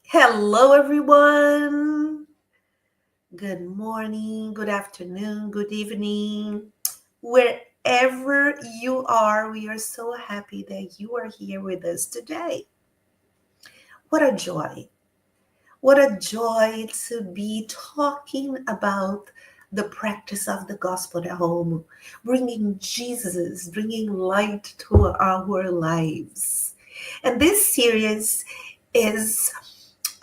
Hello, everyone. Good morning, good afternoon, good evening. Wherever you are, we are so happy that you are here with us today. What a joy. What a joy to be talking about the practice of the gospel at home, bringing Jesus, bringing light to our lives. And this series is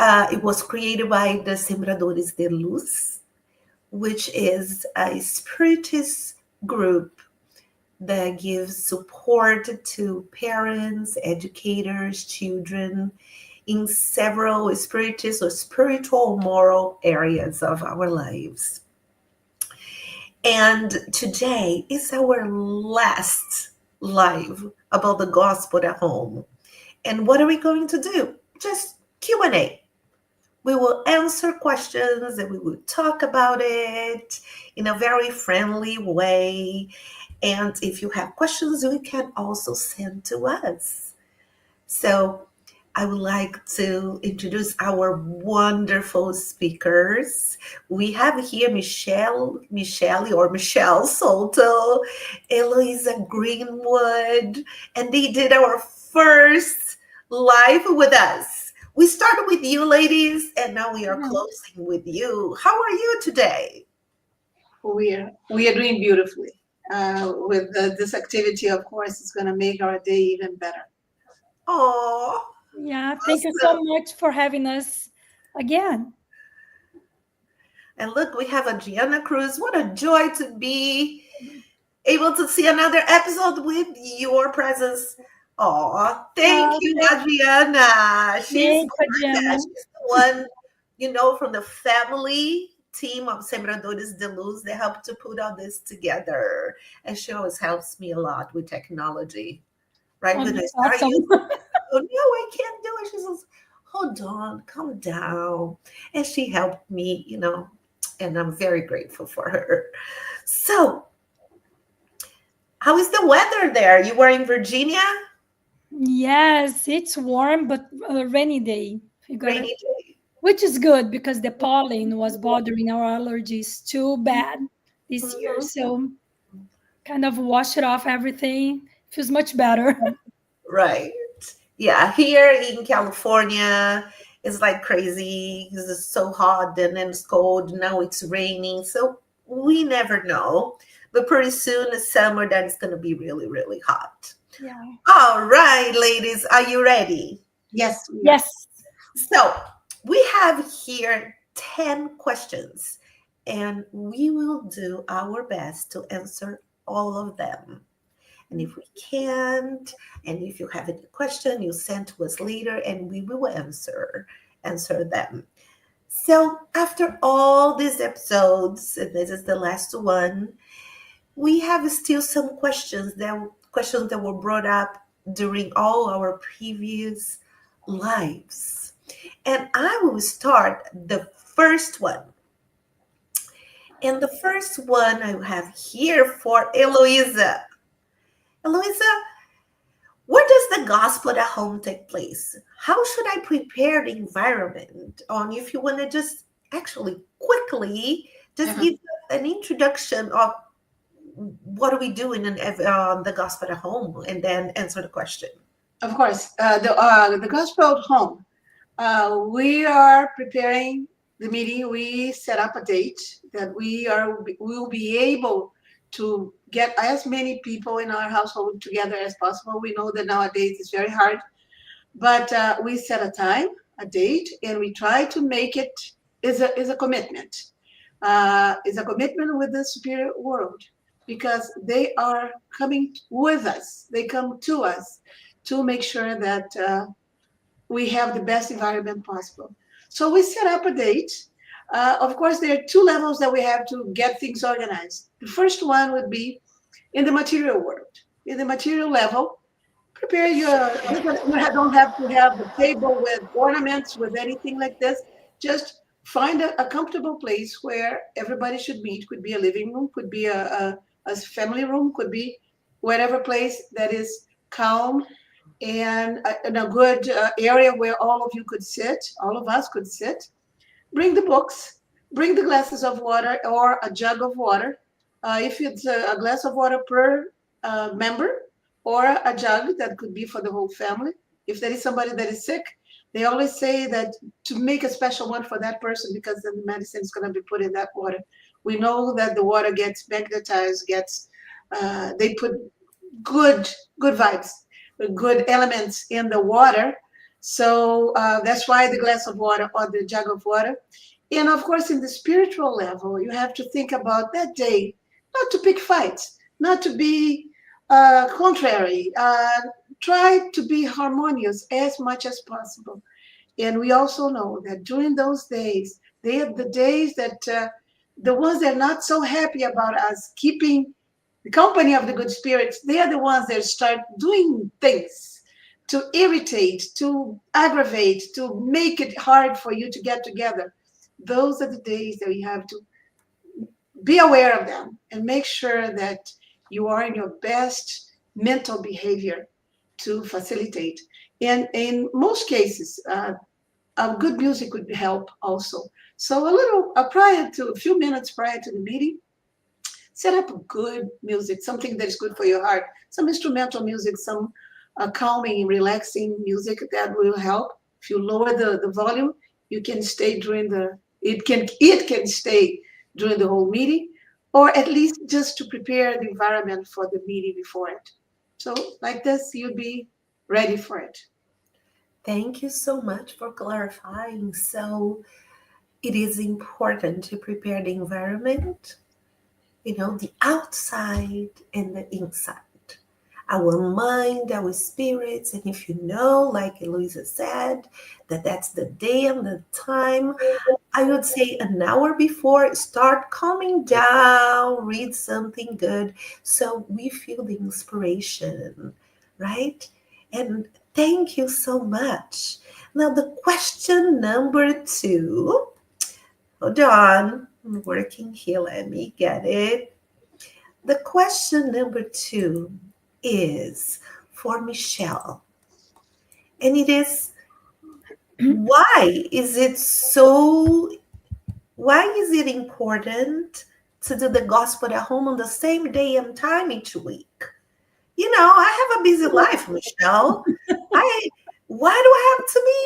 it was created by the Sembradores de Luz, which is a spiritist group that gives support to parents, educators, children in several spiritist or spiritual moral areas of our lives. And today is our last live about the gospel at home. And what are we going to do? Just Q&A. We will answer questions and we will talk about it in a very friendly way. And if you have questions, you can also send to us. So I would like to introduce our wonderful speakers. We have here Michele Souto, Heloísa Grimwood, and they did our first live with us. We started with you, ladies, and now we are Mhm. closing with you. How are you today? We are doing beautifully. With this activity, of course, it's going to make our day even better. Oh, Yeah, thank you so awesome. much for having us again. And look, we have Adriana Cruz. What a joy to be able to see another episode with your presence. Oh, thank Oh, you, Adriana. She's thank you, Brenda. Jenna. She's the one, from the family team of Sembradores de Luz that helped to put all this together. And she always helps me a lot with technology. Right Oh, when I that's start awesome. using it, oh no, I can't do it. She says, hold on, calm down. And she helped me, and I'm very grateful for her. So, how is the weather there? You were in Virginia? Yes, it's warm, but a rainy day. You got it, Rainy day. which is good because the pollen was bothering our allergies too bad this year. Mhm. So kind of wash it off everything. Feels much better. Right. Yeah, here in California, it's like crazy because it's so hot and then it's cold. Now it's raining. So we never know. But pretty soon, it's summer, then it's going to be really, really hot. Yeah. All right, ladies, are you ready? Yes, we are. Yes. So we have here 10 questions, and we will do our best to answer all of them. And if we can't, and if you have any question, you send to us later, and we will answer them. So after all these episodes, and this is the last one, we have still some questions that were brought up during all our previous lives. And I will start the first one. And the first one I have here for Heloísa. Heloísa, where does the gospel at home take place? How should I prepare the environment? On if you want to just actually quickly just Uh-huh. give an introduction of what are we doing in the gospel at home, and then answer the question. Of course, the gospel at home. We are preparing the meeting. We set up a date that we will be able to get as many people in our household together as possible. We know that nowadays it's very hard, but we set a time, a date, and we try to make it is a commitment. Is a commitment with the spirit world because they are coming with us. They come to us to make sure that. We have the best environment possible. So we set up a date. Of course, there are two levels that we have to get things organized. The first one would be in the material world. In the material level, prepare your, don't have to have the table with ornaments, with anything like this. Just find a comfortable place where everybody should meet. Could be a living room, could be a family room, could be whatever place that is calm and in a good area where all of you could sit, all of us could sit. Bring the books, bring the glasses of water or a jug of water. If it's a glass of water per member, or a jug that could be for the whole family. If there is somebody that is sick, they always say that to make a special one for that person because then the medicine is going to be put in that water. We know that the water gets magnetized, they put good good vibes, good elements in the water. So that's why the glass of water or the jug of water. And of course, in the spiritual level, you have to think about that day, not to pick fights, not to be contrary. Try to be harmonious as much as possible. And we also know that during those days, they are the days that the ones that are not so happy about us keeping the company of the good spirits, they are the ones that start doing things to irritate, to aggravate, to make it hard for you to get together. Those are the days that you have to be aware of them and make sure that you are in your best mental behavior to facilitate. And in most cases, good music would help also. So a few minutes prior to the meeting, set up good music, something that is good for your heart, some instrumental music, some calming, relaxing music that will help. If you lower the volume, you can stay it can stay during the whole meeting, or at least just to prepare the environment for the meeting before it. So like this, you'll be ready for it. Thank you so much for clarifying. So it is important to prepare the environment, the outside and the inside. Our mind, our spirits, and if like Heloísa said, that's the day and the time, I would say an hour before, start calming down, read something good so we feel the inspiration, right? And thank you so much. Now, the question number 2, hold on, I'm working here, let me get it. The question number 2 is for Michele, and it is, why is it so why is it important to do the gospel at home on the same day and time each week? I have a busy life, Michele. I Why do I have to be,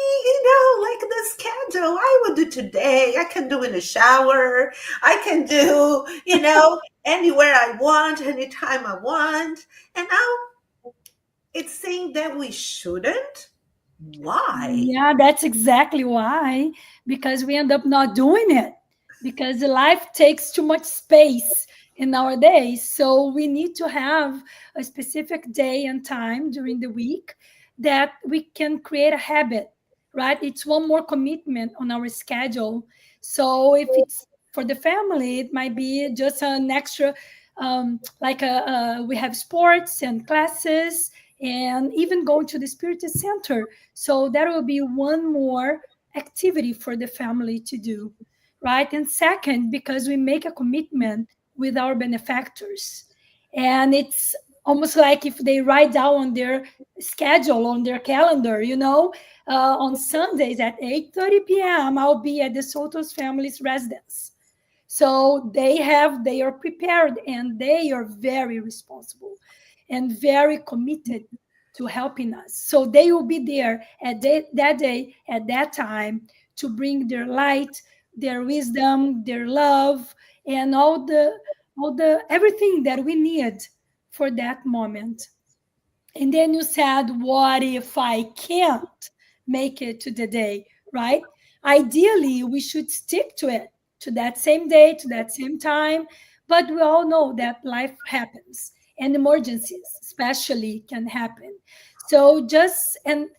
like the schedule? I will do today. I can do in the shower. I can do, anywhere I want, anytime I want. And now it's saying that we shouldn't. Why? Yeah, that's exactly why, because we end up not doing it because the life takes too much space in our days. So we need to have a specific day and time during the week that we can create a habit, right? It's one more commitment on our schedule. So if it's for the family, it might be just an extra, we have sports and classes and even going to the spirit center, so that will be one more activity for the family to do, right? And second, because we make a commitment with our benefactors. And it's almost like if they write down on their schedule, on their calendar, on Sundays at 8:30 p.m., I'll be at the Souto's family's residence. So they are prepared and they are very responsible and very committed to helping us. So they will be there at that day, at that time, to bring their light, their wisdom, their love, and all the everything that we need for that moment. And then you said, what if I can't make it to the day, right? Ideally, we should stick to it, to that same day, to that same time. But we all know that life happens and emergencies, especially, can happen. And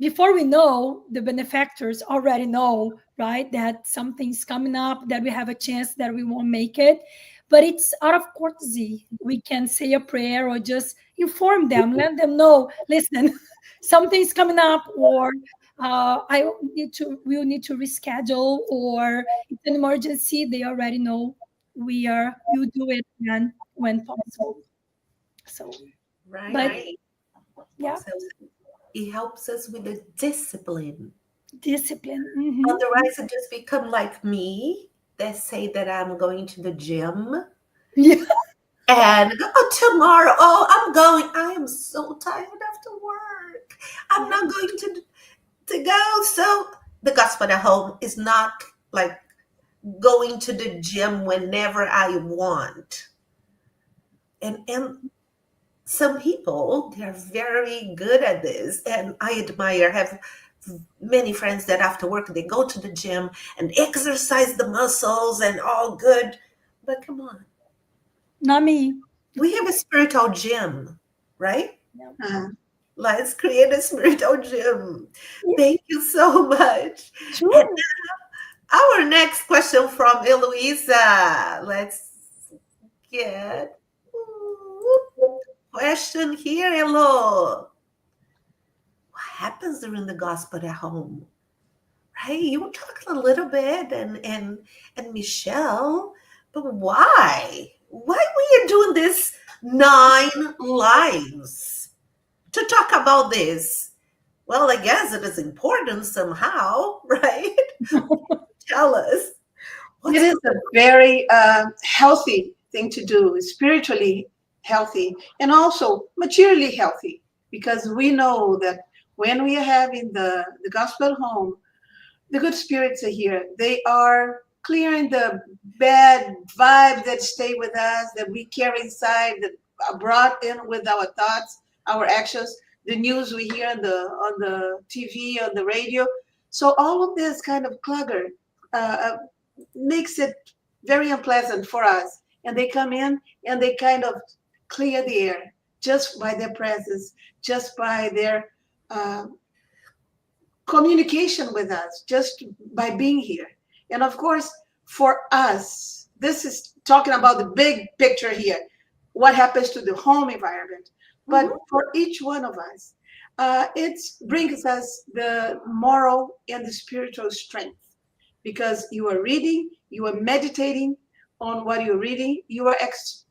before we know, the benefactors already know, right, that something's coming up, that we have a chance that we won't make it. But it's out of courtesy. We can say a prayer or just inform them, let them know, listen, something's coming up, or we'll need to reschedule, or it's an emergency. They already know we'll do it when possible. So, but Right. yeah. So it helps us with the discipline. Discipline. Otherwise, it just become like me that say that I'm going to the gym Yeah. and tomorrow, oh, I'm going. I am so tired after work. I'm not going to go. So the gospel at home is not like going to the gym whenever I want. And some people, they're very good at this, and I admire. Have many friends that after work they go to the gym and exercise the muscles and all good. But come on, Not me. we have a spiritual gym, right? Yeah. Uh, Let's create a spiritual gym. Yeah, Thank you so much. And sure. our next question from Heloísa. Let's get question here, Elo. What happens during the gospel at home? Right? You talked a little bit, and Michelle, but why? Why we are doing this 9 lives to talk about this? Well, I guess it is important somehow, right? Tell us it what's is a very healthy thing to do, spiritually healthy, and also materially healthy, because we know that when we are having the gospel home, the good spirits are here. They are clearing the bad vibe that stay with us, that we carry inside, that are brought in with our thoughts, our actions, the news we hear on the TV, on the radio. So all of this kind of clutter uh, makes it very unpleasant for us. And they come in and they kind of clear the air just by their presence, just by their uh, communication with us, just by being here. And of course, for us, this is talking about the big picture here, what happens to the home environment. But Mhm. for each one of us, it brings us the moral and the spiritual strength, because you are reading, you are meditating on what you're reading, you are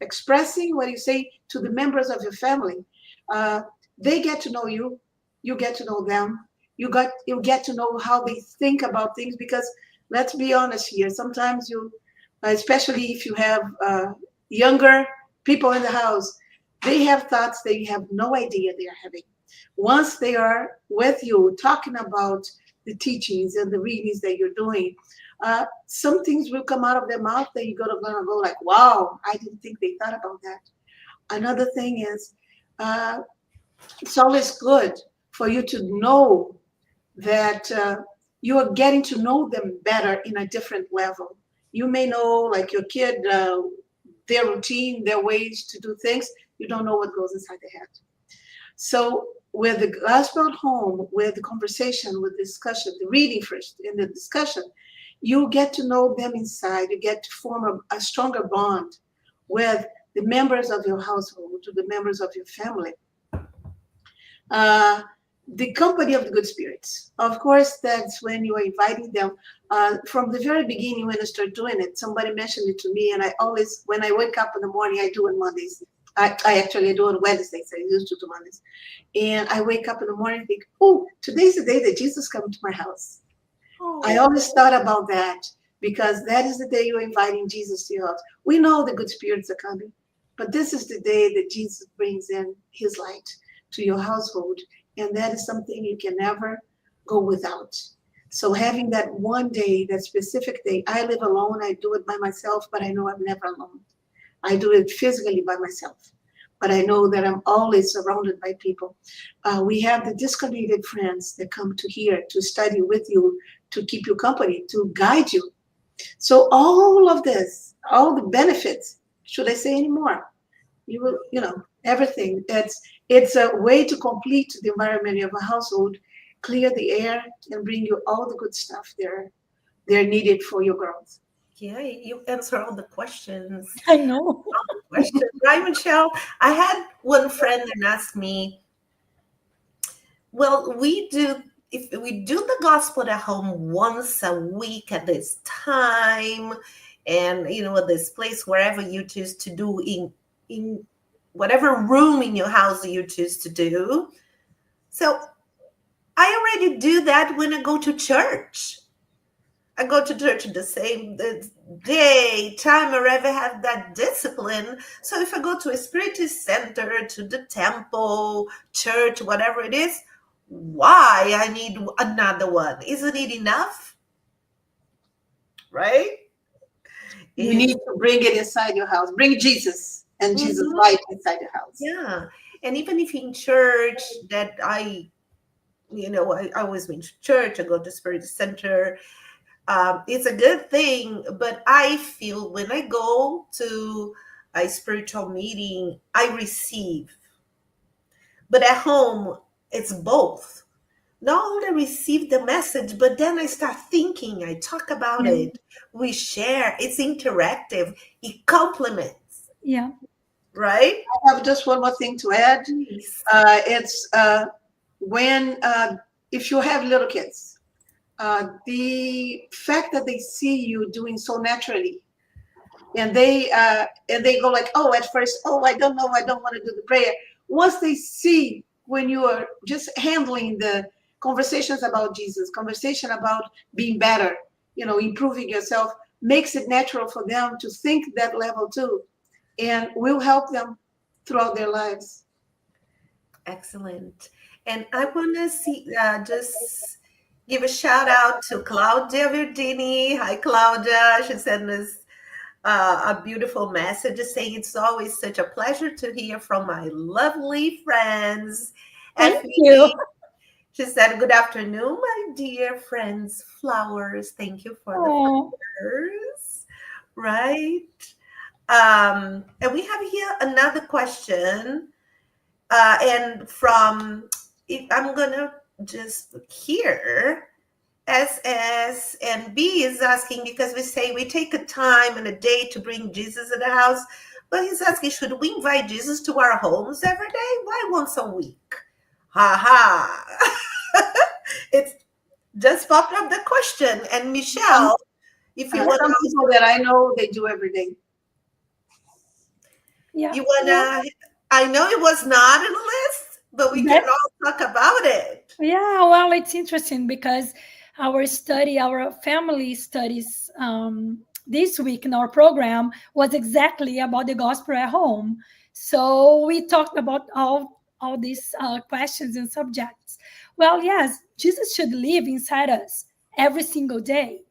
expressing what you say to the members of your family. Uh, they get to know you, you get to know them, you get to know how they think about things, because let's be honest here, sometimes you, especially if you have younger people in the house, they have thoughts they have no idea they are having. Once they are with you talking about the teachings and the readings that you're doing, some things will come out of their mouth that you're gonna go like, wow, I didn't think they thought about that. Another thing is, uh, it's always good for you to know that you are getting to know them better in a different level. You may know, like your kid, their routine, their ways to do things. You don't know what goes inside their head. So with the gospel at home, with the conversation, with discussion, the reading first and the discussion, you get to know them inside. You get to form a stronger bond with the members of your household, to the members of your family. Uh, the company of the good spirits. Of course, that's when you are inviting them. From the very beginning, when I start doing it, somebody mentioned it to me, and I always, when I wake up in the morning, I do it Mondays. I actually do it Wednesdays. I used to do Mondays. And I wake up in the morning and think, oh, today's the day that Jesus come to my house. I Oh, always thought about that, because that is the day you're inviting Jesus to your house. We know the good spirits are coming, but this is the day that Jesus brings in his light to your household. And that is something you can never go without. So having that one day, that specific day, I live alone, I do it by myself, but I know I'm never alone. I do it physically by myself, but I know that I'm always surrounded by people. We have the disconnected friends that come to here to study with you, to keep you company, to guide you. So all of this, all the benefits, should I say any more? You will, everything. It's a way to complete the environment of a household, clear the air, and bring you all the good stuff they're needed for your growth. yeah, you answer all the questions. I know. Question, right, Michelle? I had one friend that asked me, well, we do, if we do the gospel at home once a week at this time, and at this place, wherever you choose to do, in whatever room in your house you choose to do. So I already do that when I go to church. I go to church the same day, time, or ever have that discipline. So if I go to a spiritist center, to the temple, church, whatever it is, why I need another one? Isn't it enough? Right? You It, need to bring it inside your house. Bring Jesus and Jesus mhm, light inside your house. yeah. And even if in church that I always been to church, I go to spirit center. It's a good thing, but I feel when I go to a spiritual meeting, I receive. But at home, it's both. Not only receive the message, but then I start thinking, I talk about Yeah. it, we share, it's interactive, it complements, Yeah. right? I have just one more thing to add. Yes. It's when if you have little kids, the fact that they see you doing so naturally, and they go like, oh, at first, oh, I don't know, I don't want to do the prayer. Once they see when you are just handling the conversations about Jesus, conversation about being better, improving yourself, makes it natural for them to think that level too, and will help them throughout their lives. Excellent. And I want to just give a shout out to Claudia Verdini. Hi, Claudia. She sent us a beautiful message saying it's always such a pleasure to hear from my lovely friends. Thank you. Effie, she said, good afternoon, my dear friends. Flowers. Thank you for the Oh, flowers. Right. And we have here another question. And from, if I'm going to just here. SS and B is asking because we say we take a time and a day to bring Jesus in the house, but he's asking, should we invite Jesus to our homes every day? Why once a week? Ha ha. It's just popped up the question. And Some Michelle, if you want some to, people that I know they do every day. yeah. you want to, I know it was not in the list, but we can That's all talk about it. Yeah, well, it's interesting because our family studies this week in our program was exactly about the gospel at home. So we talked about all these questions and subjects. Well, yes, Jesus should live inside us every single day.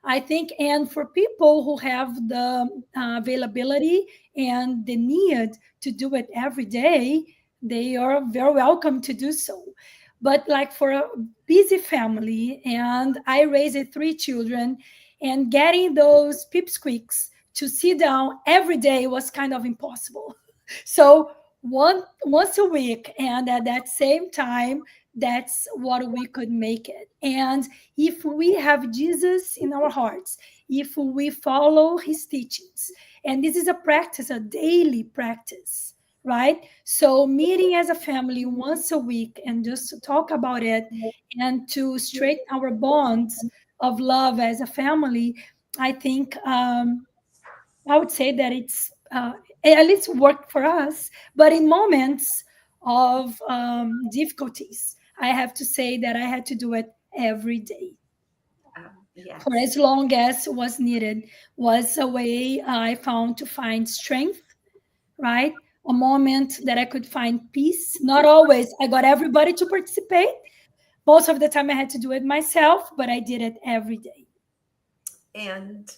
I think, and for people who have the availability and the need to do it every day, they are very welcome to do so. But like for a busy family, and I raised three children, and getting those pipsqueaks to sit down every day was kind of impossible. So once a week, and at that same time, that's what we could make it. And if we have Jesus in our hearts, if we follow his teachings, and this is a practice, a daily practice, right? So meeting as a family once a week and just to talk about it and to straighten our bonds of love as a family, I think I would say that it's at least worked for us. But in moments of difficulties, I have to say that I had to do it every day for Yes. as long as was needed. Was a way I found to find strength, right? A moment that I could find peace. Not always I got everybody to participate. Most of the time I had to do it myself, but I did it every day. And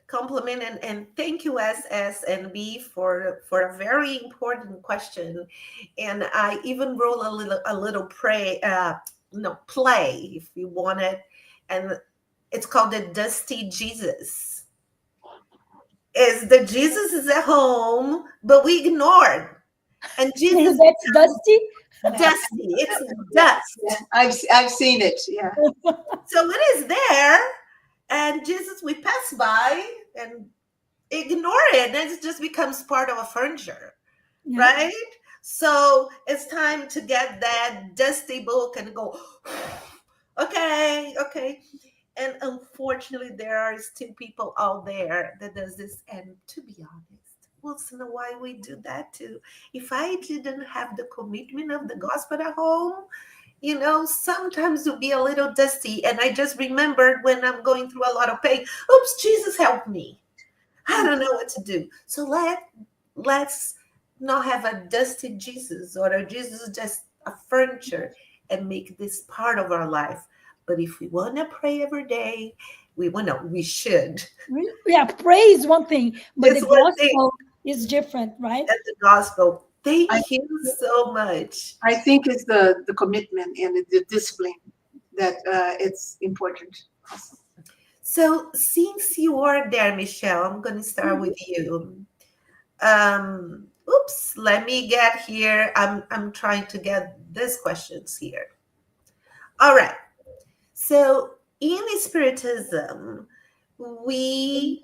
compliment and thank you SSNB for a very important question. And I even wrote a little play if you want it, and it's called the Dusty Jesus. Is the Jesus is at home, but we ignored, and Jesus That's Dusty. is dusty. It's Yeah, dust. yeah. I've seen it. Yeah. So it is there, and Jesus we pass by and ignore it, and it just becomes part of a furniture, Yeah. right? So it's time to get that dusty book and go, okay, okay. And unfortunately, there are still people out there that does this. And to be honest, once in a while we do that too. If I didn't have the commitment of the gospel at home, Sometimes it'll be a little dusty. And I just remembered when I'm going through a lot of pain, oops, Jesus help me. I don't know what to do. So let's not have a dusty Jesus or a Jesus just a furniture and make this part of our life. But if we want to pray every day, we should. Yeah, praise one thing, but the It's one thing gospel is different, right? at the gospel. I Thank you so much. I think it's the commitment and the discipline that it's important. So since you are there, Michelle, I'm going to start with you. Oops, let me get here. I'm trying to get these questions here. All right. So in Spiritism, we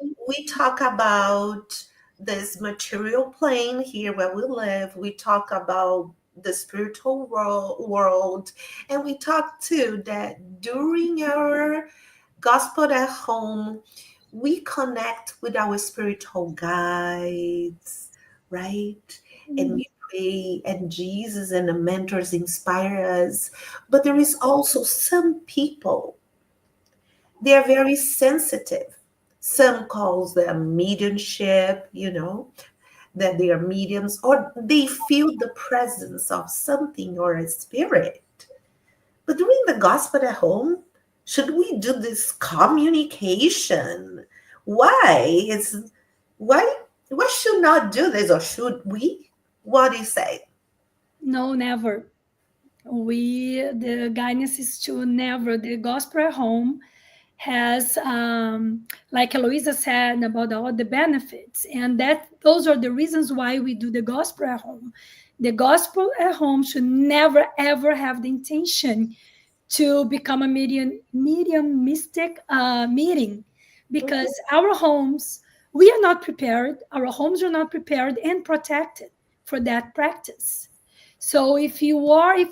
talk about this material plane here where we live. We talk about the spiritual world, and we talk too that during our gospel at home, we connect with our spiritual guides, right? And we pray, and Jesus and the mentors inspire us. But there is also some people, they are very sensitive. Some calls them mediumship, that they are mediums, or they feel the presence of something or a spirit. But during the gospel at home, should we do this communication? Why? Why should not do this, or should we? What do you say? No, never. The guidance is to never. The gospel at home has, like Heloísa said, about all the benefits, and that those are the reasons why we do the gospel at home. The gospel at home should never ever have the intention to become a mediumistic meeting, because our homes, we are not prepared. Our homes are not prepared and protected for that practice. So if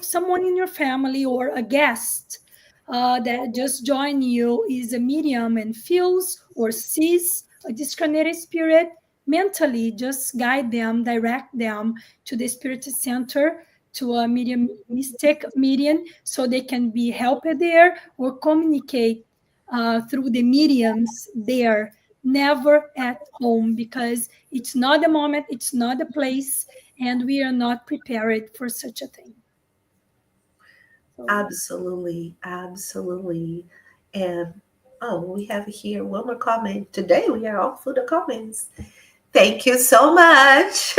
someone in your family or a guest that just joined you is a medium and feels or sees a discarnated spirit, mentally just guide them, direct them to the spirit center, to a mediumistic medium, so they can be helped there or communicate through the mediums there. Never at home, because it's not the moment, it's not the place, and we are not prepared for such a thing. So, Absolutely, absolutely. And oh, we have here one more comment. Today we are all full of comments. Thank you so much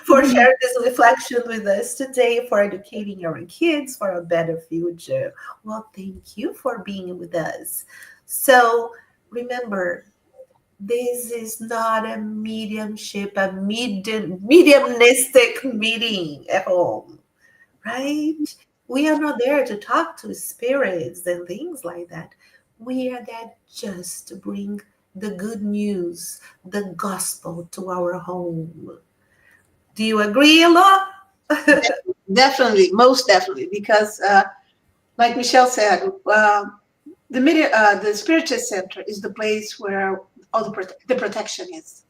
for sharing this reflection with us today, for educating our kids for a better future. Well, thank you for being with us. So remember, this is not a mediumship, a mediumistic meeting at home, right? We are not there to talk to spirits and things like that. We are there just to bring the good news, the gospel to our home. Do you agree, Ella? Definitely, most definitely, because like Michelle said, the spiritual center is the place where all the protection is,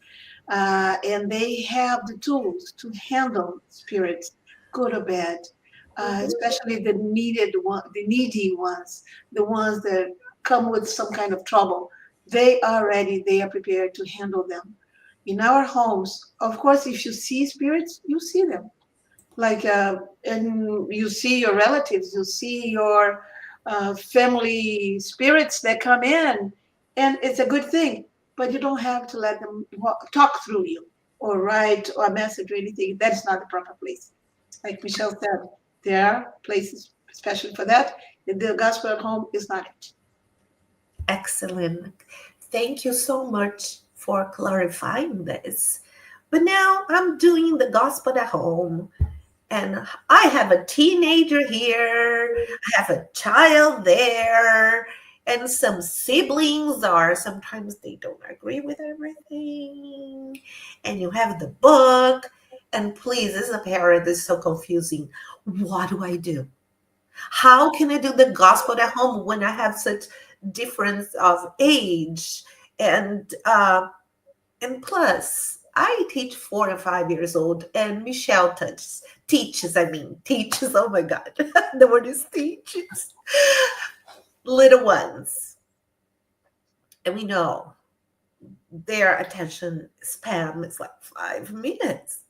and they have the tools to handle spirits, good or bad, especially the needy ones, the ones that come with some kind of trouble. They are ready. They are prepared to handle them. In our homes, of course, if you see spirits, you see them, like and you see your relatives, you see your family spirits that come in, and it's a good thing, but you don't have to let them talk through you or write or message or anything. That's not the proper place. Like Michelle said, there are places especially for that, and the gospel at home is not it. Excellent. Thank you so much for clarifying this. But now I'm doing the gospel at home. And I have a teenager here, I have a child there, and some siblings are sometimes they don't agree with everything. And you have the book. And please, as a parent, this is so confusing. What do I do? How can I do the gospel at home when I have such difference of age? And plus, I teach 4 and 5 years old, and Michelle teaches, I mean, teaches, oh my God, the word is teaches, little ones. And we know their attention span is like 5 minutes.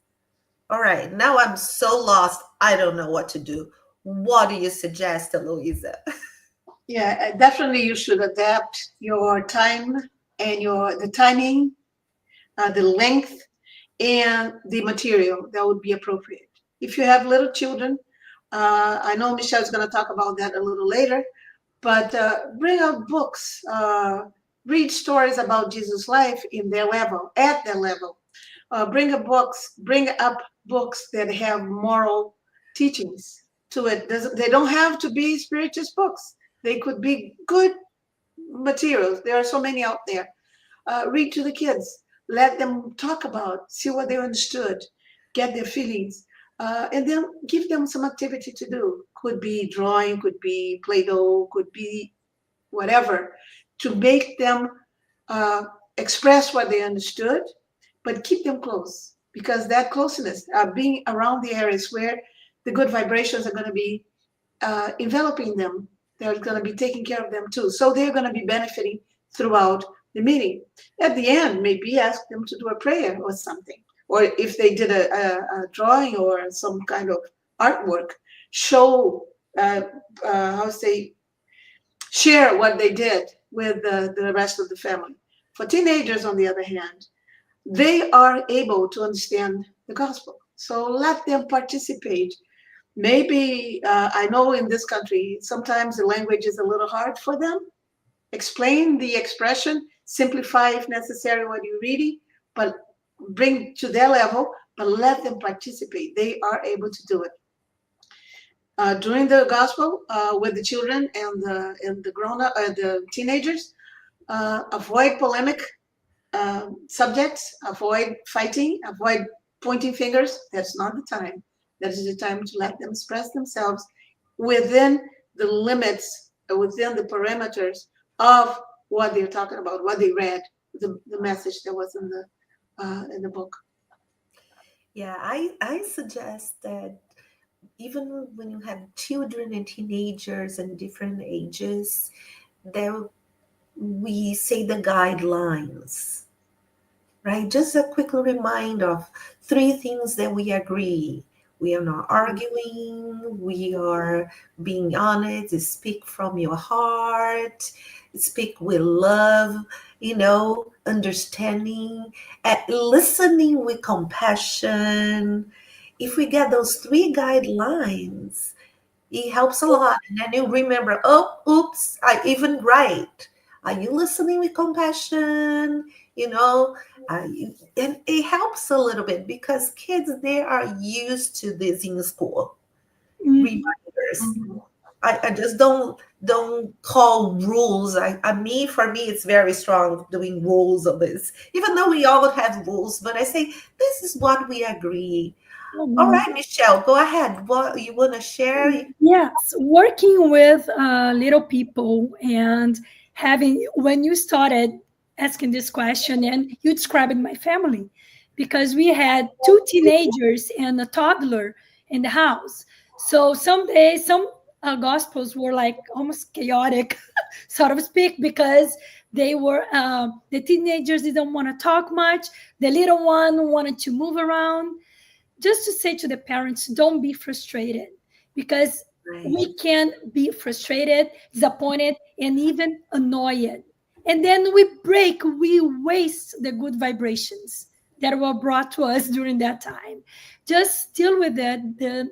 All right, now I'm so lost. I don't know what to do. What do you suggest, Heloísa? Yeah, definitely you should adapt your time and the timing, the length, and the material that would be appropriate. If you have little children, I know Michelle's going to talk about that a little later, but bring out books, read stories about Jesus' life in their level, at their level. Bring up books that have moral teachings to it. They don't have to be spirituous books. They could be good materials. There are so many out there. Read to the kids. Let them talk about, see what they understood, get their feelings, and then give them some activity to do. Could be drawing, could be Play-Doh, could be whatever, to make them express what they understood, but keep them close, because that closeness, being around the areas where the good vibrations are going to be enveloping them, they're going to be taking care of them too. So they're going to be benefiting throughout the meeting. At the end, maybe ask them to do a prayer or something. Or if they did a drawing or some kind of artwork, show, how say, share what they did with the rest of the family. For teenagers, on the other hand, they are able to understand the gospel. So let them participate. Maybe, I know in this country, sometimes the language is a little hard for them. Explain the expression, simplify if necessary what you're reading, but bring to their level, but let them participate. They are able to do it. During the gospel, with the children and the grown up, the teenagers, avoid polemic subjects, avoid fighting, avoid pointing fingers. That's not the time. That is the time to let them express themselves within the limits, within the parameters of what they're talking about, what they read, the message that was in the book. Yeah, I suggest that even when you have children and teenagers and different ages, there we say the guidelines, right? Just a quick reminder of 3 things that we agree. We are not arguing, we are being honest, speak from your heart, speak with love, understanding, and listening with compassion. If we get those 3 guidelines, it helps a lot. And then you remember, oh, oops, I even write. Are you listening with compassion? And it helps a little bit because kids, they are used to this in school. Mhm. Reminders. I just don't call rules. For me, it's very strong doing rules of this. Even though we all have rules, but I say this is what we agree. All Mhm. right, Michelle, go ahead. What you want to share? Yes, working with little people and having, when you started asking this question and you described my family, because we had 2 teenagers and a toddler in the house. So some days, some gospels were like almost chaotic, so to speak, because they were, the teenagers didn't want to talk much. The little one wanted to move around. Just to say to the parents, don't be frustrated, because Right. we can be frustrated, disappointed, and even annoyed. And then we waste the good vibrations that were brought to us during that time. Just deal with it the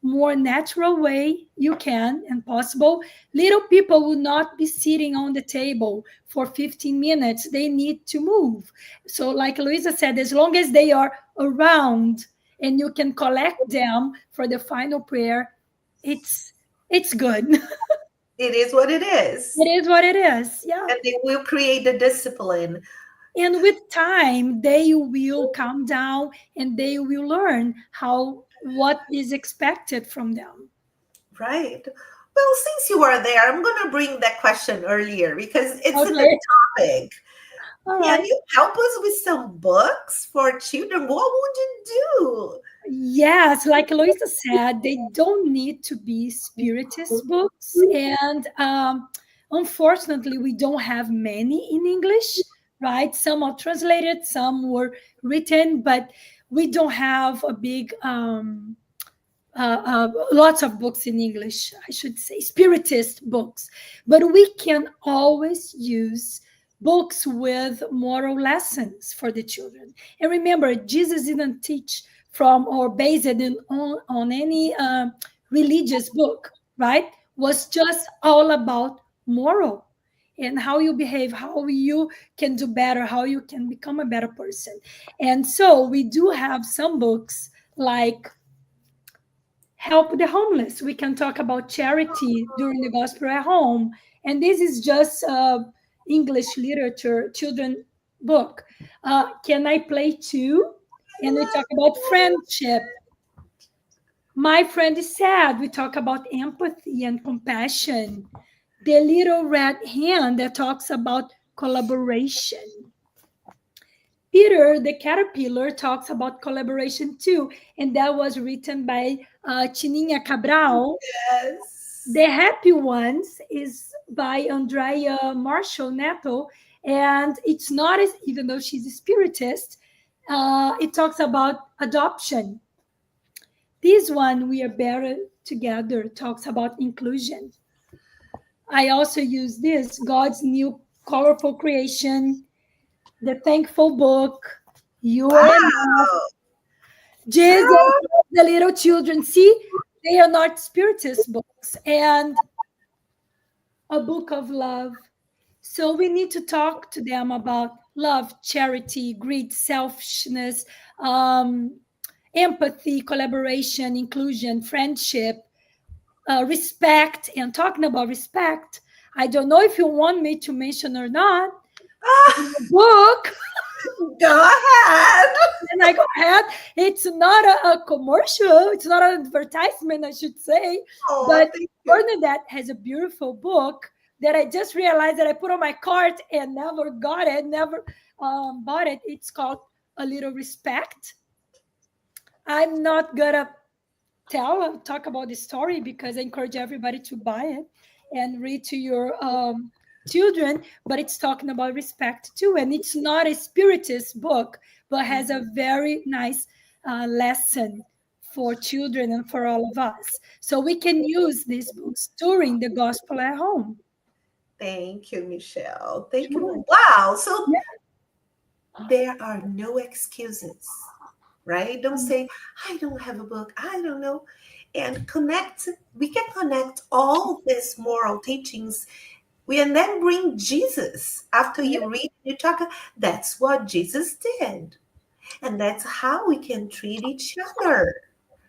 more natural way you can and possible. Little people will not be sitting on the table for 15 minutes. They need to move. So, like Luisa said, as long as they are around and you can collect them for the final prayer, it's good. It is what it It is. is what it is. Yeah. And they will create the discipline. And with time, they will calm down and they will learn how what is expected from them. Right. Well, since you are there, I'm going to bring that question earlier because it's in the Okay. topic. All Can right. you help us with some books for children? What would you do? Yes, like Eloisa said, they don't need to be spiritist books. And unfortunately, we don't have many in English, right? Some are translated, some were written, but we don't have a big lots of books in English, I should say, spiritist books. But we can always use books with moral lessons for the children. And remember, Jesus didn't teach from or based on any religious book, right? Was just all about moral and how you behave, how you can do better, how you can become a better person. And so we do have some books like help the homeless. We can talk about charity during the gospel at home. And this is just English literature, children book. Can I play too? And we talk about friendship. My friend is sad. We talk about empathy and compassion. The little red hand that talks about collaboration. Peter the Caterpillar talks about collaboration too, and that was written by Chininha Cabral. Yes. The Happy Ones is by Andrea Marshall Neto, and it's not as, even though she's a spiritist, it talks about adoption. This one, We Are Better Together, talks about inclusion. I also use this, God's New Colorful Creation, The Thankful Book, You Are Enough, Wow. Jesus, Girl. the little children. See, they are not spiritist books, and a book of love. So we need to talk to them about love, charity, greed, selfishness, um, empathy, collaboration, inclusion, friendship, respect. And talking about respect, I don't know if you want me to mention or not. In the book, Go ahead. and I go ahead. It's not a commercial. It's not an advertisement, I should say. Oh, But thank you. Bernadette has a beautiful book that I just realized that I put on my cart and never got it, never bought it. It's called A Little Respect. I'm not gonna talk about the story because I encourage everybody to buy it and read to your children, but it's talking about respect too, and it's not a spiritist book but has a very nice lesson for children and for all of us, so we can use these books during the gospel at home. Thank you, Michelle. Thank Sure. you. Wow. So Yeah. there are no excuses, right? Don't say, I don't have a book. I don't know. And connect, we can connect all these moral teachings. We and then bring Jesus. After Yeah. you read, you talk, that's what Jesus did. And that's how we can treat each other.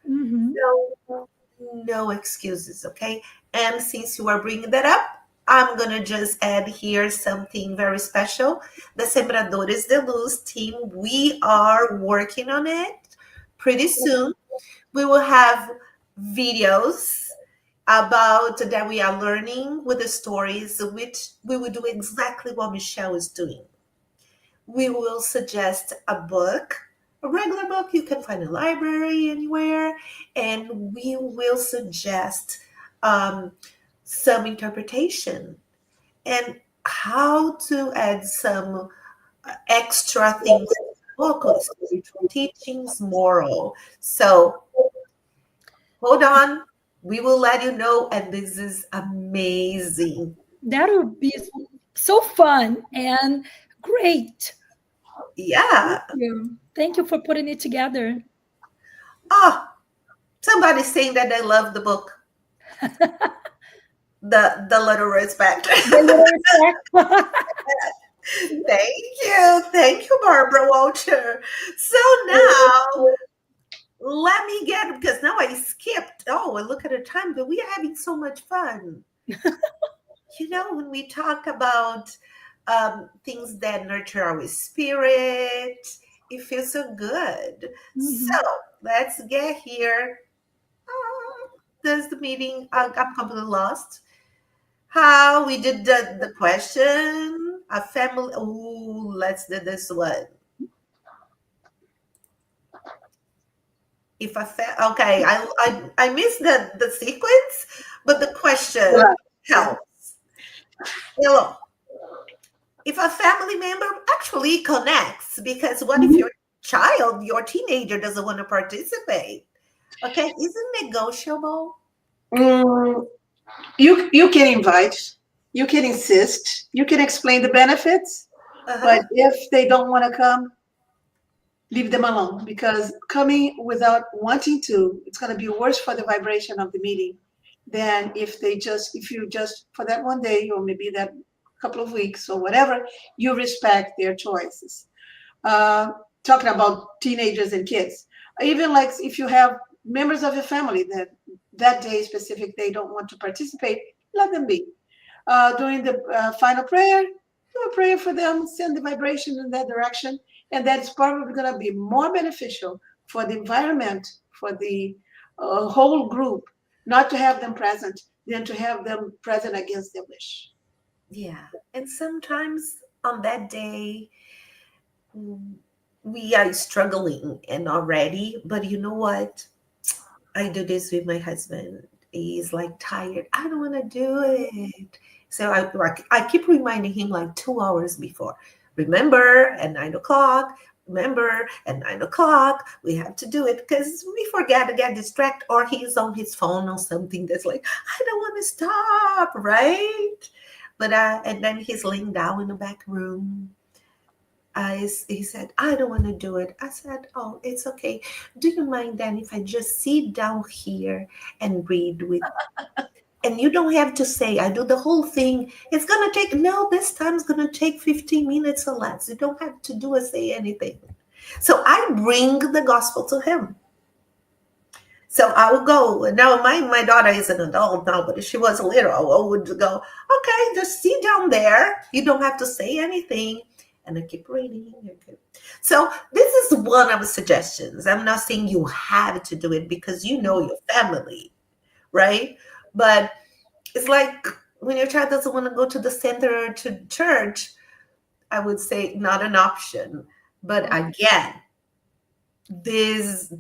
Mhm. No, no excuses, okay? And since you are bringing that up, I'm gonna just add here something very special. The Sembradores de Luz team, we are working on it. Pretty soon, we will have videos about that we are learning with the stories, which we will do exactly what Michelle is doing. We will suggest a book, a regular book you can find in a library anywhere, and we will suggest um, some interpretation and how to add some extra things to the book, or spiritual teachings, moral. So hold on, we will let you know, and this is amazing. That would be so fun and great. Thank Yeah. you. Thank you for putting it together. Oh, somebody's saying that they love the book. The little respect. The little respect. Thank you, Barbara Walter. So now let me get, because now I skipped. Oh, and look at the time, but we are having so much fun. You know, when we talk about things that nurture our spirit, it feels so good. So Mhm. let's get here. Does the meeting? I'm completely lost. How we did the question? A family. Ooh, let's do this one. If okay, I missed the sequence, but the question Yeah. Yeah. helps. Hello. If a family member actually connects, because what if Mhm. your child, your teenager doesn't want to participate? Okay, isn't negotiable? Mm, you can invite, you can insist, you can explain the benefits, but Uh-huh. if they don't want to come, leave them alone, because coming without wanting to, it's going to be worse for the vibration of the meeting than if you just for that one day or maybe that couple of weeks or whatever, you respect their choices. uh, Talking about teenagers and kids, even like if you have members of your family that that day specific they don't want to participate, let them be. During the final prayer, do a prayer for them, send the vibration in that direction, and that's probably going to be more beneficial for the environment, for the whole group, not to have them present than to have them present against their wish. Yeah. And sometimes on that day, we are struggling and already, but you know what? I do this with my husband. He's like tired. I don't want to do it. So I keep reminding him like 2 hours before. Remember at 9 o'clock. Remember at 9 o'clock. We have to do it because we forget to get distracted, or he's on his phone or something that's like, I don't want to stop, right? But and then he's laying down in the back room. He said, I don't want to do it. I said, oh, it's okay. Do you mind then if I just sit down here and read with, and you don't have to say, I do the whole thing. It's going to take, no, this time's going to take 15 minutes or less. You don't have to do or say anything. So I bring the gospel to him. So I would go. Now my daughter is an adult now, but if she was little, I would go, okay, just sit down there. You don't have to say anything. And I keep reading. Okay. So this is one of the suggestions. I'm not saying you have to do it because you know your family, right? But it's like when your child doesn't want to go to the center or to church, I would say not an option. But again, this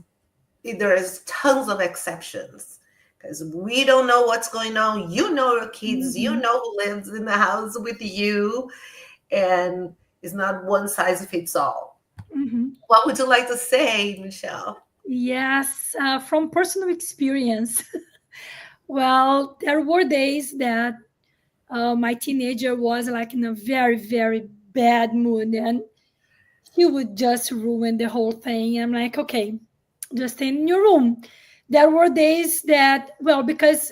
there's tons of exceptions because we don't know what's going on. You know your kids, you Mhm. know who lives in the house with you, and it's not one size fits all. Mhm. What would you like to say, Michelle? Yes, from personal experience. Well, there were days that my teenager was like in a very, very bad mood, and he would just ruin the whole thing. I'm like, okay, just stay in your room. There were days that, well, because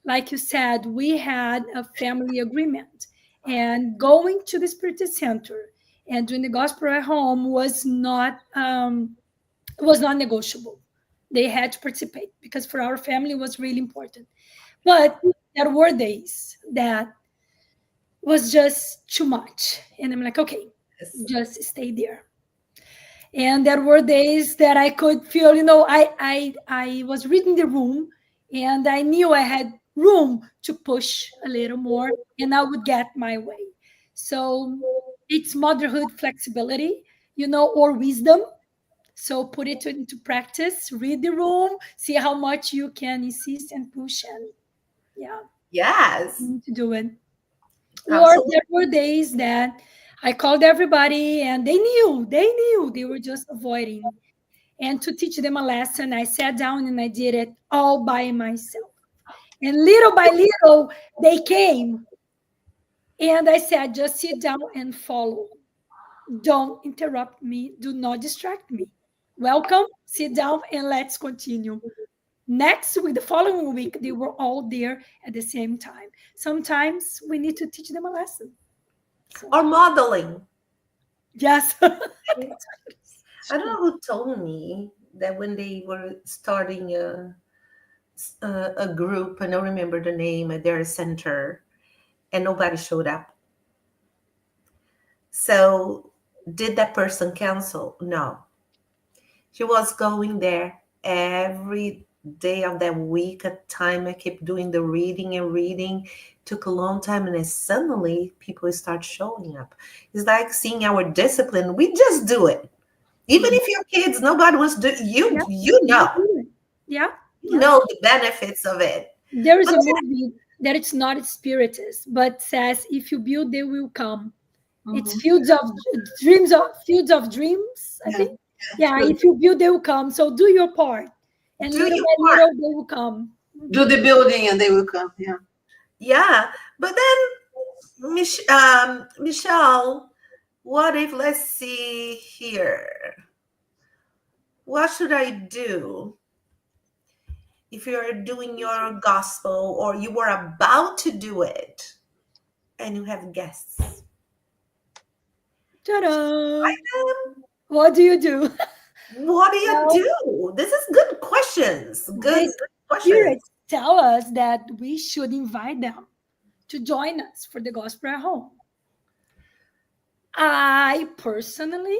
like you said, we had a family agreement, and going to the spirit center and doing the gospel at home was not negotiable. They had to participate because for our family it was really important. But there were days that was just too much, and I'm like, okay, Yes. just stay there. And there were days that I could feel, I was reading the room, and I knew I had room to push a little more, and I would get my way. So it's motherhood flexibility, or wisdom. So put it into practice, read the room, see how much you can insist and push, and yeah, Yes, to do it. Or absolutely. there were days that I called everybody and they knew they were just avoiding. And to teach them a lesson, I sat down and I did it all by myself. And little by little, they came. And I said, just sit down and follow. Don't interrupt me. Do not distract me. Welcome, sit down, and let's continue. Next week, the following week, they were all there at the same time. Sometimes we need to teach them a lesson. So, Or modeling. yes. I don't know who told me that when they were starting a group, I don't remember the name at their center, and nobody showed up. So, did that person cancel? No. She was going there every day of that week. At time, I kept doing the reading and reading. Took a long time, and then suddenly people start showing up. It's like seeing our discipline. We just do it. Even if your kids, nobody wants to do, Yeah, you you know, do it. Yeah, you yeah. know the benefits of it. There is But a movie that it's not spiritist, but says if you build, they will come. It's Mhm. fields of dreams, I Yeah, think. it's Yeah, good. if you build, they will come. So do your part, and do little your by part. little, they will come. Do the building and they will come. Yeah. Yeah. But then, Michelle, what if, let's see here, what should I do if you're doing your gospel or you were about to do it and you have guests? Ta-da! Um, What do you do? what do you Well, do? This is good questions. the Good questions. spirits tell us that we should invite them to join us for the gospel at home. I personally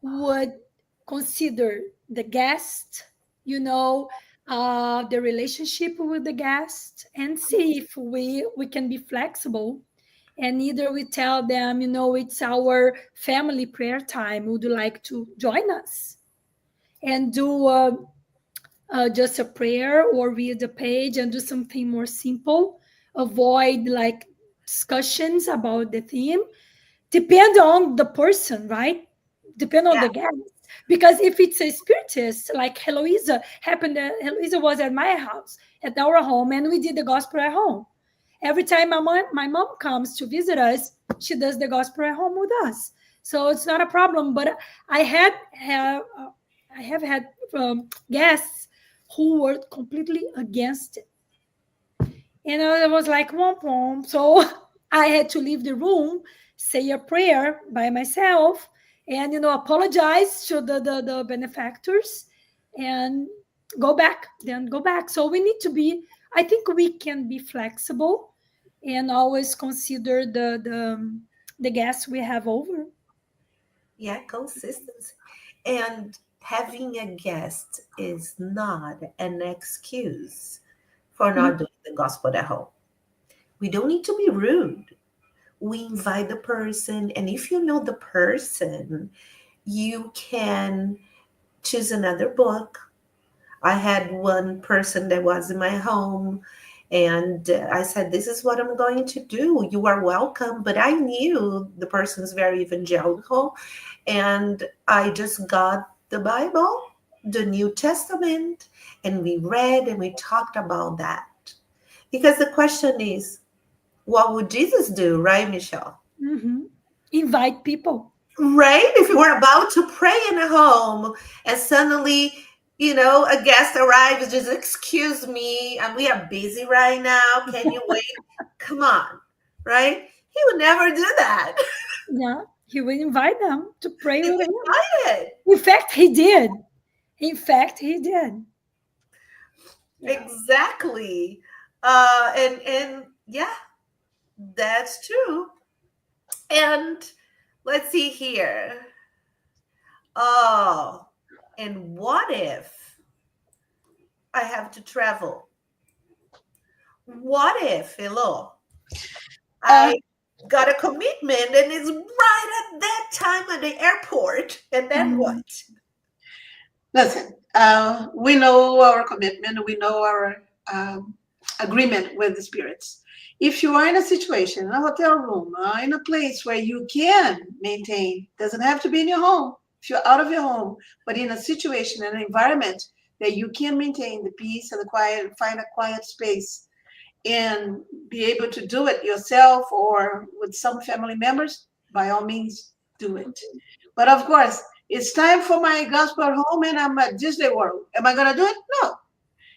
would consider the guest, you know, the relationship with the guest, and see if we can be flexible. And either we tell them, it's our family prayer time. Would you like to join us and do just a prayer or read a page and do something more simple? Avoid like discussions about the theme. Depend on the person, right? Depend on Yeah. the guest. Because if it's a spiritist, like Heloisa was at my house, at our home, and we did the gospel at home. Every time my mom comes to visit us, she does the gospel at home with us. So it's not a problem. But I have had guests who were completely against it. It was like womp womp. So I had to leave the room, say a prayer by myself, and apologize to the benefactors, and go back. Then go back. So we need to be. I think we can be flexible, and always consider the guests we have over. Yeah, consistency. And having a guest is not an excuse for Mhm. not doing the gospel at home. We don't need to be rude. We invite the person, and if you know the person, you can choose another book. I had one person that was in my home, and I said, "This is what I'm going to do. You are welcome." But I knew the person's very evangelical, and I just got the Bible, the New Testament, and we read and we talked about that. Because the question is, what would Jesus do, right, Michelle? Mhm. Invite people. Right? If you were about to pray in a home and suddenly, a guest arrives, just excuse me, and we are busy right now. Can you wait? Come on, right? He would never do that. Yeah, he will invite them to pray He with would him. fight it. In fact, he did. In fact, he did. Yeah. Exactly. And yeah, that's true. And let's see here. Oh, and what if I have to travel? What if, hello, Uh, I got a commitment and it's right at that time at the airport, and then Mhm. what? Listen, we know our commitment. We know our agreement with the spirits. If you are in a situation, in a hotel room, in a place where you can maintain, doesn't have to be in your home. If you're out of your home, but in a situation, an environment that you can maintain the peace and the quiet, find a quiet space, and be able to do it yourself or with some family members, by all means, do it. But of course, it's time for my gospel home and I'm at Disney World. Am I going to do it? No.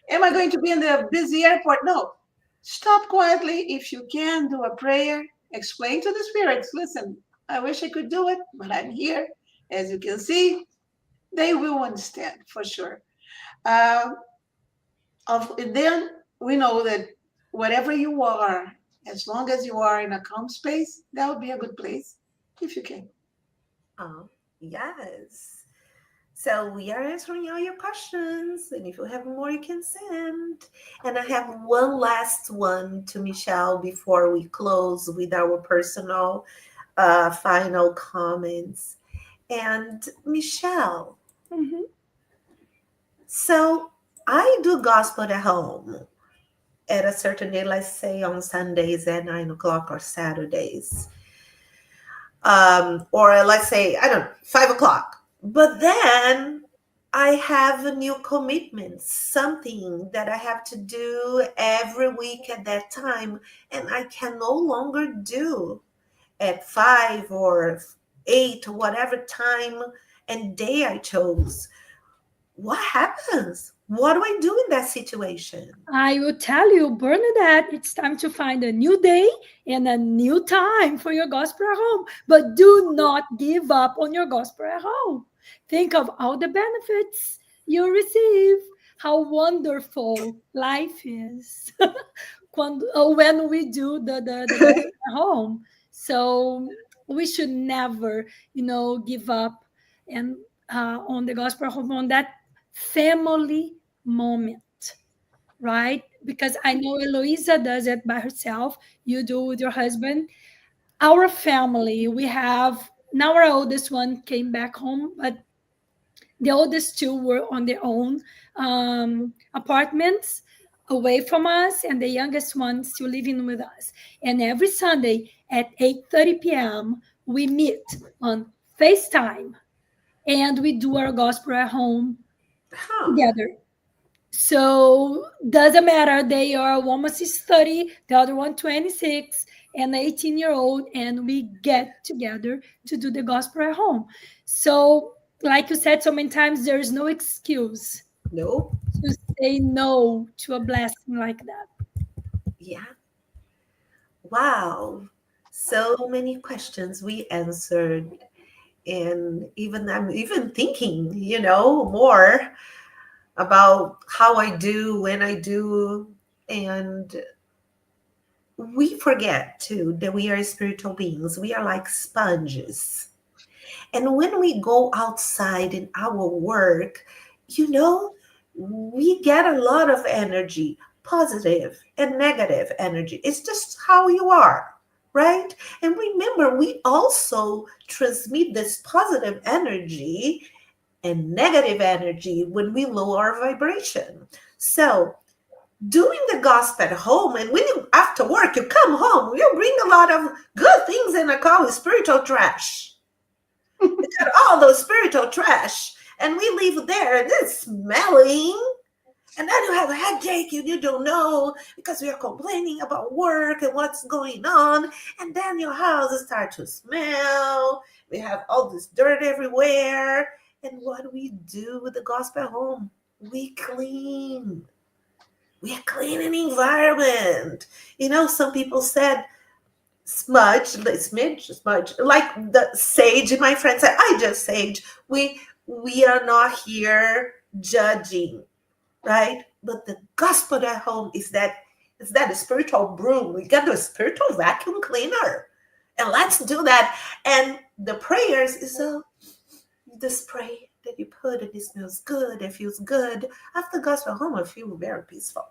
Am I going to be in the busy airport? No. Stop quietly. If you can, do a prayer. Explain to the spirits, listen, I wish I could do it, but I'm here. As you can see, they will understand for sure. Uh, then we know that wherever you are, as long as you are in a calm space, that would be a good place if you can. Oh, yes. So we are answering all your questions, and if you have more, you can send. And I have one last one to Michelle before we close with our personal final comments. And Michelle, Mhm. so I do gospel at home at a certain day, let's say on Sundays at 9 o'clock or Saturdays. Or let's say, I don't know, 5 o'clock. But then I have a new commitment, something that I have to do every week at that time, and I can no longer do at 5 or 8 or whatever time and day I chose. What happens? What do I do in that situation? I will tell you, Bernadette, it's time to find a new day and a new time for your gospel at home. But do not give up on your gospel at home. Think of all the benefits you receive, how wonderful life is when we do the gospel at home. So we should never, give up and on the gospel at home on that family moment, right? Because I know Heloísa does it by herself. You do with your husband. Our family, we have now our oldest one came back home, but the oldest two were on their own apartments away from us, and the youngest one still living with us. And every Sunday at 8:30 p.m., we meet on FaceTime and we do our gospel at home Huh. together. So doesn't matter. They are one was is 30, the other one 26, and 18-year-old, and we get together to do the gospel at home. So, like you said so many times, there is no excuse No? to say no to a blessing like that. Yeah. Wow. So many questions we answered. And even I'm even thinking, more about how I do, when I do. And we forget too that we are spiritual beings. We are like sponges. And when we go outside in our work, we get a lot of energy, positive and negative energy. It's just how you are, right? And remember, we also transmit this positive energy and negative energy when we lower our vibration. So, doing the gospel at home, and when you after work you come home, you bring a lot of good things in, I call it spiritual trash. We got all those spiritual trash, and we leave there and it's smelling, and then you have a headache and you don't know because we are complaining about work and what's going on, and then your house starts to smell. We have all this dirt everywhere, and what do we do with the gospel home? We clean. We are cleaning the environment. Some people said smudge, like the sage. My friend said, I just sage. We are not here judging, right? But the gospel at home is that a spiritual broom. We got a spiritual vacuum cleaner, and let's do that. And the prayers is the spray that you put, and it smells good. It feels good. After gospel home, I feel very peaceful.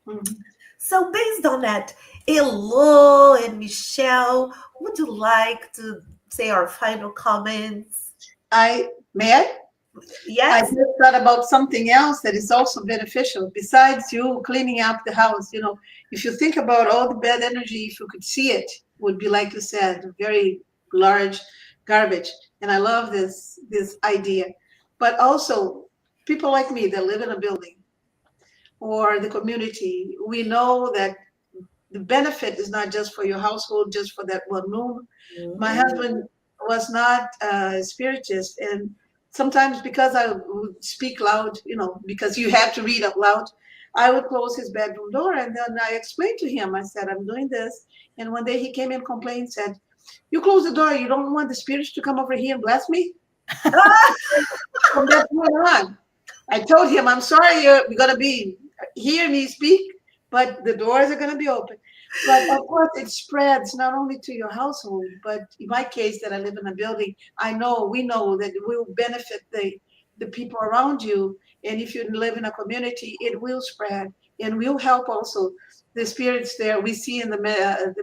Mhm. So based on that, Elo and Michelle, would you like to say our final comments? I may I? I Yes. just thought about something else that is also beneficial besides you cleaning up the house. If you think about all the bad energy, if you could see it, would be like you said, very large garbage. And I love this idea. But also, people like me that live in a building or the community, we know that the benefit is not just for your household, just for that one room. My Mm. husband was not a spiritist, and sometimes because I would speak loud, because you have to read out loud, I would close his bedroom door, and then I explained to him. I said, I'm doing this, and one day he came and complained, said, "You close the door. You don't want the spirits to come over here and bless me." Ah, From that point on, I told him, I'm sorry you're going to be hear me speak, but the doors are going to be open. But of course, it spreads not only to your household, but in my case, that I live in a building, we know that it will benefit the people around you. And if you live in a community, it will spread. and will help also the spirits there. We see in the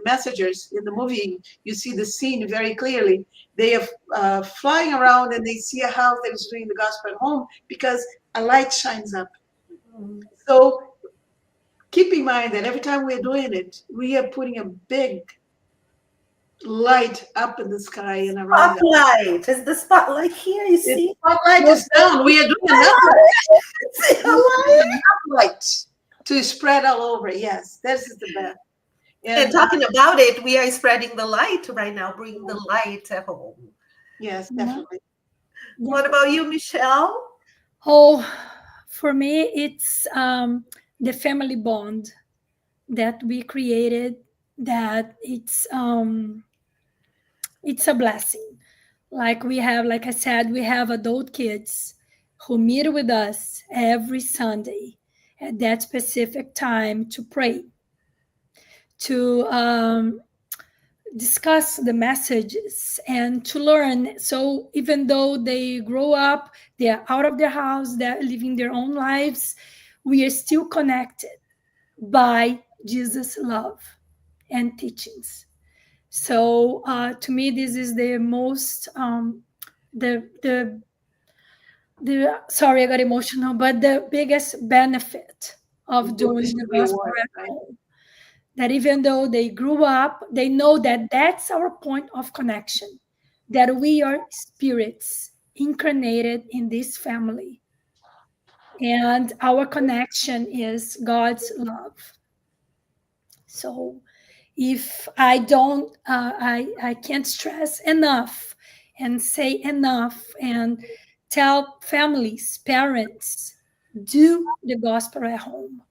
messengers in the movie, you see the scene very clearly. They are flying around and they see a house that is doing the gospel at home because a light shines up. Mm. So keep in mind that every time we're doing it, we are putting a big light up in the sky and around us. Spotlight. Is the spotlight here? You The see? spotlight is down. We are doing enough See how light? light to spread all over. Yes, this is the best. And And talking about it, we are spreading the light right now, bringing the light at home. yes, Yeah. definitely. What about you, Michelle? Oh, for me, it's the family bond that we created. That it's a blessing. Like we have, like I said, we have adult kids who meet with us every Sunday at that specific time to pray, to discuss the messages and to learn. So even though they grow up, they're out of their house, they're living their own lives, we are still connected by Jesus' love and teachings. So to me, this is the most the sorry, I got emotional, but the biggest benefit of doing This the will gospel work, at right? home. That even though they grew up, they know that that's our point of connection, that we are spirits incarnated in this family. And our connection is God's love. So if I don't, I can't stress enough and say enough and tell families, parents, do the gospel at home.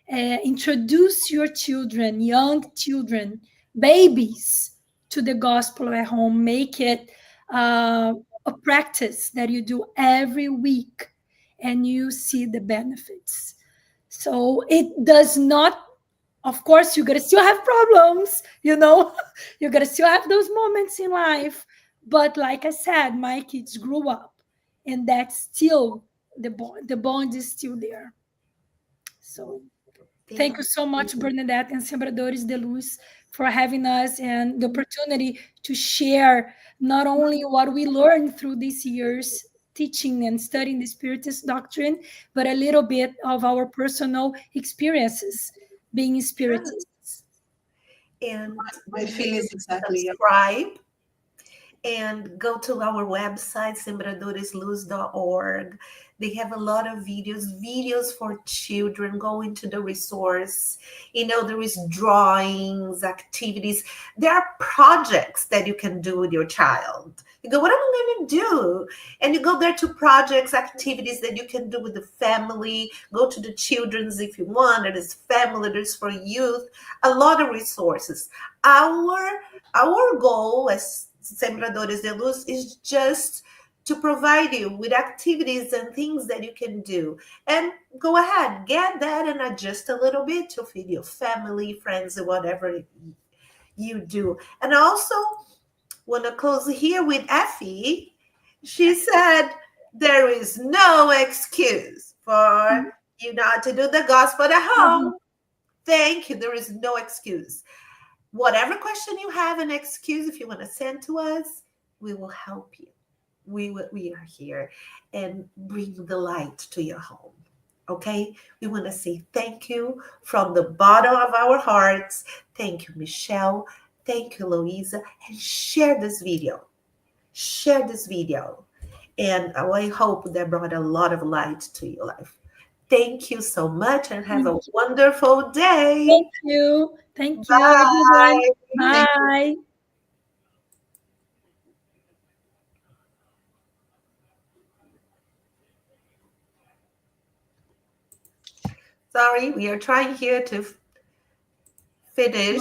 Introduce your children, young children, babies to the gospel at home. Make it a practice that you do every week and you see the benefits. So it does not, of course, you're going to still have problems, you're going to still have those moments in life. But like I said, my kids grew up and that's still the bond is still there. So thank you Thank so much, you. Bernadette and Sembradores de Luz, for having us and the opportunity to share not only what we learned through these years teaching and studying the Spiritist doctrine, but a little bit of our personal experiences being Spiritists. And My feelings exactly. subscribe and go to our website, sembradoresluz.org. They have a lot of videos for children. Go into the resource. There is drawings, activities. There are projects that you can do with your child. You go, what am I going to do? And you go there to projects, activities that you can do with the family. Go to the children's if you want. It is family, it is for youth. A lot of resources. Our goal as Sembradores de Luz is just to provide you with activities and things that you can do. And go ahead, get that and adjust a little bit to feed your family, friends, or whatever you do. And I also want to close here with Effie. She said, there is no excuse for you not to do the gospel at home. Thank you. There is no excuse. Whatever question you have, an excuse, if you want to send to us, we will help you. We are here and bring the light to your home. Okay? We want to say thank you from the bottom of our hearts. Thank you, Michelle. Thank you, Louisa. And share this video. Share this video. And I hope that brought a lot of light to your life. Thank you so much and have a wonderful day. Thank you. Thank you, everyone. Bye. Thank you. Bye. Sorry, we are trying here to finish